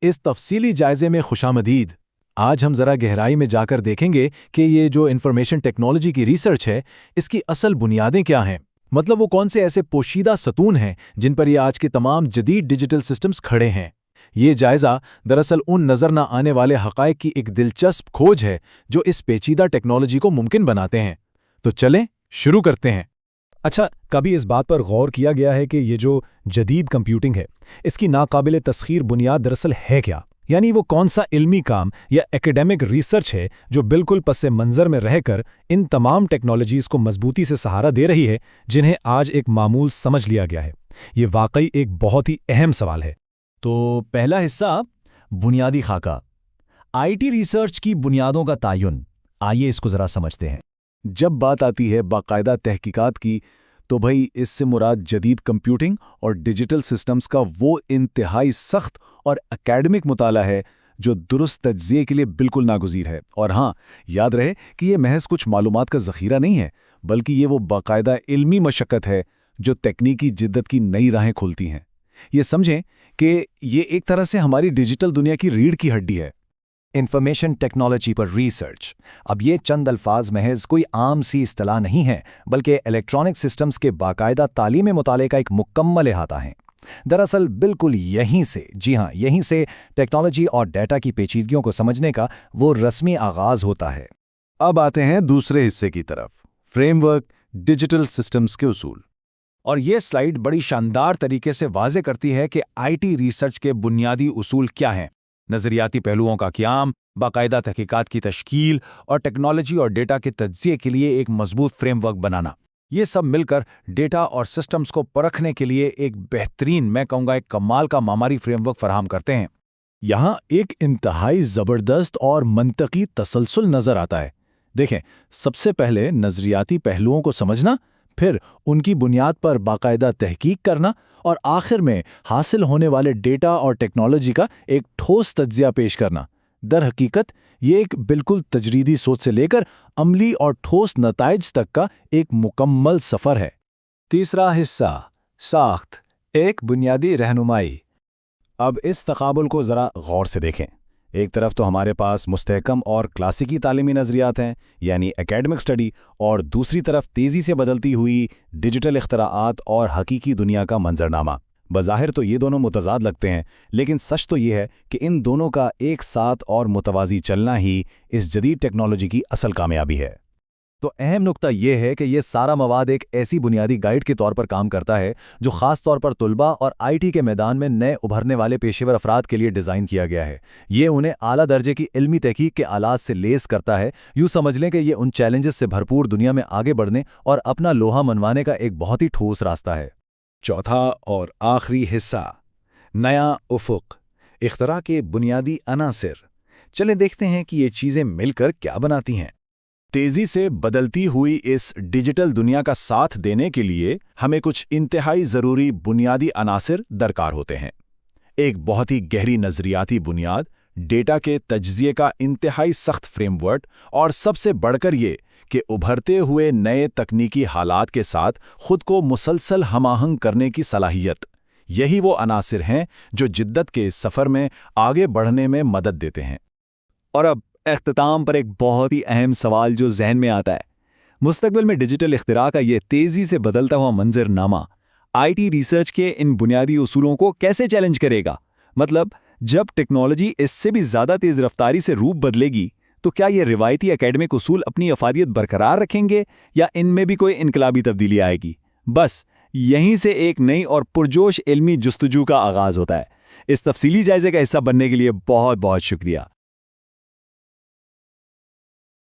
اس تفصیلی جائزے میں خوشامدید۔ آج ہم ذرا گہرائی میں جا کر دیکھیں گے کہ یہ جو انفارمیشن ٹیکنالوجی کی ریسرچ ہے، اس کی اصل بنیادیں کیا ہیں، مطلب وہ کون سے ایسے پوشیدہ ستون ہیں جن پر یہ آج کے تمام جدید ڈیجیٹل سسٹمز کھڑے ہیں۔ یہ جائزہ دراصل ان نظر نہ آنے والے حقائق کی ایک دلچسپ کھوج ہے جو اس پیچیدہ ٹیکنالوجی کو ممکن بناتے ہیں۔ تو چلیں شروع کرتے ہیں۔ اچھا، کبھی اس بات پر غور کیا گیا ہے کہ یہ جو جدید کمپیوٹنگ ہے، اس کی ناقابل تسخیر بنیاد دراصل ہے کیا؟ یعنی وہ کون سا علمی کام یا ایکیڈیمک ریسرچ ہے جو بالکل پس منظر میں رہ کر ان تمام ٹیکنالوجیز کو مضبوطی سے سہارا دے رہی ہے جنہیں آج ایک معمول سمجھ لیا گیا ہے؟ یہ واقعی ایک بہت ہی اہم سوال ہے۔ تو پہلا حصہ، بنیادی خاکہ، آئی ٹی ریسرچ کی بنیادوں کا تعین۔ آئیے اس کو ذرا سمجھتے ہیں۔ جب بات آتی ہے باقاعدہ تحقیقات کی، تو بھائی اس سے مراد جدید کمپیوٹنگ اور ڈیجیٹل سسٹمز کا وہ انتہائی سخت اور اکیڈمک مطالعہ ہے جو درست تجزیے کے لیے بالکل ناگزیر ہے۔ اور ہاں، یاد رہے کہ یہ محض کچھ معلومات کا ذخیرہ نہیں ہے، بلکہ یہ وہ باقاعدہ علمی مشقت ہے جو تکنیکی جدت کی نئی راہیں کھولتی ہیں۔ یہ سمجھیں کہ یہ ایک طرح سے ہماری ڈیجیٹل دنیا کی ریڑھ کی ہڈی ہے۔ انفارمیشن ٹیکنالوجی پر ریسرچ، اب یہ چند الفاظ محض کوئی عام سی اصطلاح نہیں ہے، بلکہ الیکٹرانک سسٹمز کے باقاعدہ تعلیمی مطالعے کا ایک مکمل احاطہ ہے۔ دراصل بالکل یہیں سے، جی ہاں، یہیں سے ٹیکنالوجی اور ڈیٹا کی پیچیدگیوں کو سمجھنے کا وہ رسمی آغاز ہوتا ہے۔ اب آتے ہیں دوسرے حصے کی طرف، فریم ورک، ڈیجیٹل سسٹمز کے اصول۔ اور یہ سلائیڈ بڑی شاندار طریقے سے واضح کرتی ہے کہ آئی ٹی ریسرچ کے بنیادی اصول کیا ہیں۔ نظریاتی پہلوؤں کا قیام، باقاعدہ تحقیقات کی تشکیل اور ٹیکنالوجی اور ڈیٹا کے تجزیے کے لیے ایک مضبوط فریم ورک بنانا، یہ سب مل کر ڈیٹا اور سسٹمز کو پرکھنے کے لیے ایک بہترین، میں کہوں گا ایک کمال کا معماری فریم ورک فراہم کرتے ہیں۔ یہاں ایک انتہائی زبردست اور منطقی تسلسل نظر آتا ہے۔ دیکھیں، سب سے پہلے نظریاتی پہلوؤں کو سمجھنا، پھر ان کی بنیاد پر باقاعدہ تحقیق کرنا، اور آخر میں حاصل ہونے والے ڈیٹا اور ٹیکنالوجی کا ایک ٹھوس تجزیہ پیش کرنا۔ در حقیقت یہ ایک بالکل تجریدی سوچ سے لے کر عملی اور ٹھوس نتائج تک کا ایک مکمل سفر ہے۔ تیسرا حصہ، ساخت، ایک بنیادی رہنمائی۔ اب اس تقابل کو ذرا غور سے دیکھیں۔ ایک طرف تو ہمارے پاس مستحکم اور کلاسیکی تعلیمی نظریات ہیں، یعنی اکیڈمک سٹڈی، اور دوسری طرف تیزی سے بدلتی ہوئی ڈیجیٹل اختراعات اور حقیقی دنیا کا منظرنامہ۔ بظاہر تو یہ دونوں متضاد لگتے ہیں، لیکن سچ تو یہ ہے کہ ان دونوں کا ایک ساتھ اور متوازی چلنا ہی اس جدید ٹیکنالوجی کی اصل کامیابی ہے۔ تو اہم نقطہ یہ ہے کہ یہ سارا مواد ایک ایسی بنیادی گائیڈ کے طور پر کام کرتا ہے جو خاص طور پر طلباء اور آئی ٹی کے میدان میں نئے ابھرنے والے پیشہ ور افراد کے لیے ڈیزائن کیا گیا ہے۔ یہ انہیں اعلیٰ درجے کی علمی تحقیق کے آلات سے لیس کرتا ہے۔ یوں سمجھ لیں کہ یہ ان چیلنجز سے بھرپور دنیا میں آگے بڑھنے اور اپنا لوہا منوانے کا ایک بہت ہی ٹھوس راستہ ہے۔ چوتھا اور آخری حصہ، نیا افق، اختراع کے بنیادی عناصر۔ چلیں دیکھتے ہیں کہ یہ چیزیں مل کر کیا بناتی ہیں۔ تیزی سے بدلتی ہوئی اس ڈیجیٹل دنیا کا ساتھ دینے کے لیے ہمیں کچھ انتہائی ضروری بنیادی عناصر درکار ہوتے ہیں۔ ایک بہت ہی گہری نظریاتی بنیاد، ڈیٹا کے تجزیے کا انتہائی سخت فریم ورک، اور سب سے بڑھ کر یہ کہ ابھرتے ہوئے نئے تکنیکی حالات کے ساتھ خود کو مسلسل ہم آہنگ کرنے کی صلاحیت۔ یہی وہ عناصر ہیں جو جدت کے اس سفر میں آگے بڑھنے میں مدد دیتے ہیں۔ اور اب اختتام پر ایک بہت ہی اہم سوال جو ذہن میں آتا ہے، مستقبل میں ڈیجیٹل اختراع کا یہ تیزی سے بدلتا ہوا منظرنامہ آئی ٹی ریسرچ کے ان بنیادی اصولوں کو کیسے چیلنج کرے گا؟ مطلب جب ٹیکنالوجی اس سے بھی زیادہ تیز رفتاری سے روپ بدلے گی تو کیا یہ روایتی اکیڈمک اصول اپنی افادیت برقرار رکھیں گے یا ان میں بھی کوئی انقلابی تبدیلی آئے گی؟ بس یہیں سے ایک نئی اور پرجوش علمی جستجو کا آغاز ہوتا ہے۔ اس تفصیلی جائزے کا حصہ بننے کے لیے بہت بہت شکریہ۔